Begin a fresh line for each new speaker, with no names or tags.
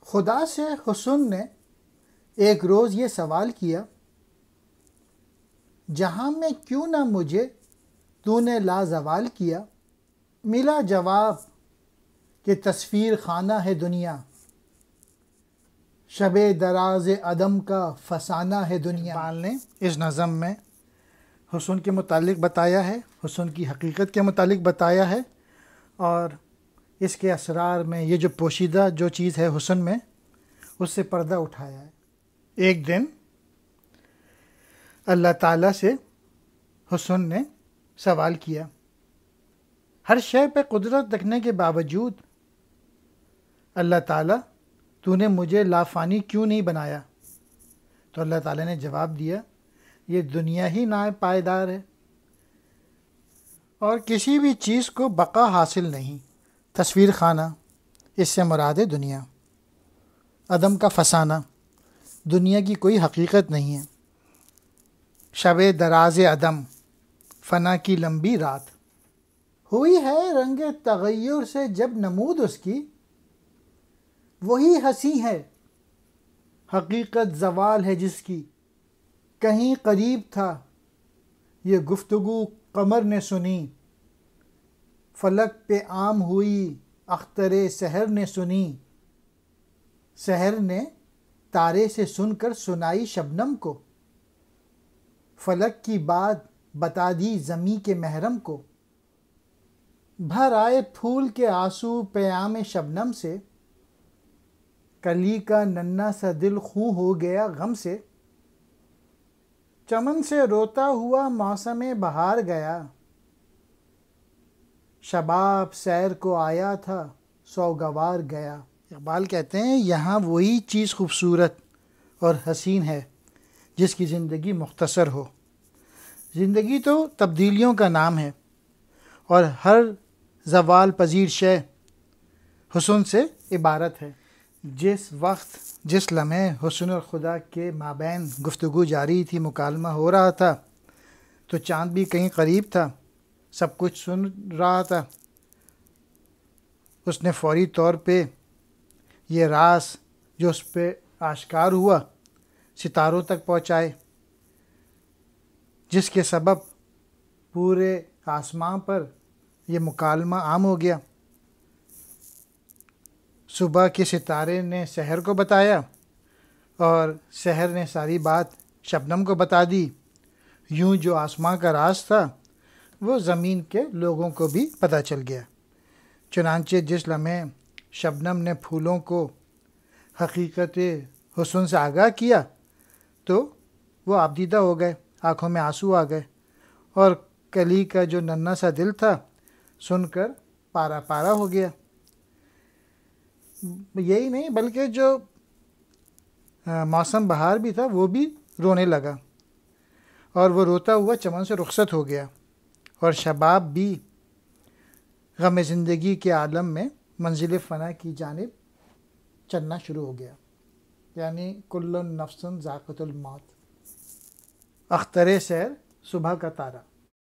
خدا سے حسن نے ایک روز یہ سوال کیا، جہاں میں کیوں نہ مجھے تو نے لازوال کیا؟ ملا جواب کہ تصویر خانہ ہے دنیا، شب دراز عدم کا فسانہ ہے دنیا۔ اقبال نے اس نظم میں حسن کے متعلق بتایا ہے، حسن کی حقیقت کے متعلق بتایا ہے، اور اس کے اسرار میں یہ جو پوشیدہ جو چیز ہے حسن میں، اس سے پردہ اٹھایا ہے۔ ایک دن اللہ تعالیٰ سے حسن نے سوال کیا، ہر شے پہ قدرت رکھنے کے باوجود اللہ تعالیٰ تو نے مجھے لافانی کیوں نہیں بنایا؟ تو اللہ تعالیٰ نے جواب دیا، یہ دنیا ہی پائیدار ہے اور کسی بھی چیز کو بقا حاصل نہیں۔ تصویر خانہ، اس سے مراد ہے دنیا۔ عدم کا فسانہ، دنیا کی کوئی حقیقت نہیں ہے۔ شب دراز عدم، فنا کی لمبی رات، ہوئی ہے رنگ تغیر سے جب نمود اس کی، وہی ہنسی ہے حقیقت زوال ہے جس کی۔ کہیں قریب تھا یہ گفتگو قمر نے سنی، فلک پہ عام ہوئی اختر سحر نے سنی۔ سحر نے تارے سے سن کر سنائی شبنم کو، فلک کی بات بتا دی زمیں کے محرم کو۔ بھر آئے پھول کے آنسو پیام شبنم سے، کلی کا ننھا سا دل خوں ہو گیا غم سے۔ چمن سے روتا ہوا موسم بہار گیا، شباب سیر کو آیا تھا سوگوار گیا۔ اقبال کہتے ہیں یہاں وہی چیز خوبصورت اور حسین ہے جس کی زندگی مختصر ہو۔ زندگی تو تبدیلیوں کا نام ہے، اور ہر زوال پذیر شے حسن سے عبارت ہے۔ جس وقت جس لمحے حسن اور خدا کے مابین گفتگو جاری تھی، مکالمہ ہو رہا تھا، تو چاند بھی کہیں قریب تھا، سب کچھ سن رہا تھا۔ اس نے فوری طور پہ یہ راز جو اس پہ آشکار ہوا ستاروں تک پہنچائے، جس کے سبب پورے آسمان پر یہ مکالمہ عام ہو گیا۔ صبح کے ستارے نے سحر کو بتایا، اور سحر نے ساری بات شبنم کو بتا دی۔ یوں جو آسمان کا راز تھا وہ زمین کے لوگوں کو بھی پتہ چل گیا۔ چنانچہ جس لمحے شبنم نے پھولوں کو حقیقت حسن سے آگاہ کیا تو وہ آبدیدہ ہو گئے، آنکھوں میں آنسو آ گئے، اور کلی کا جو ننھا سا دل تھا سن کر پارا پارا ہو گیا۔ یہی نہیں بلکہ جو موسم بہار بھی تھا وہ بھی رونے لگا، اور وہ روتا ہوا چمن سے رخصت ہو گیا، اور شباب بھی غم زندگی کے عالم میں منزل فنا کی جانب چلنا شروع ہو گیا۔ یعنی کل نفس ذائقۃ الموت، اختر سحر، صبح کا تارا۔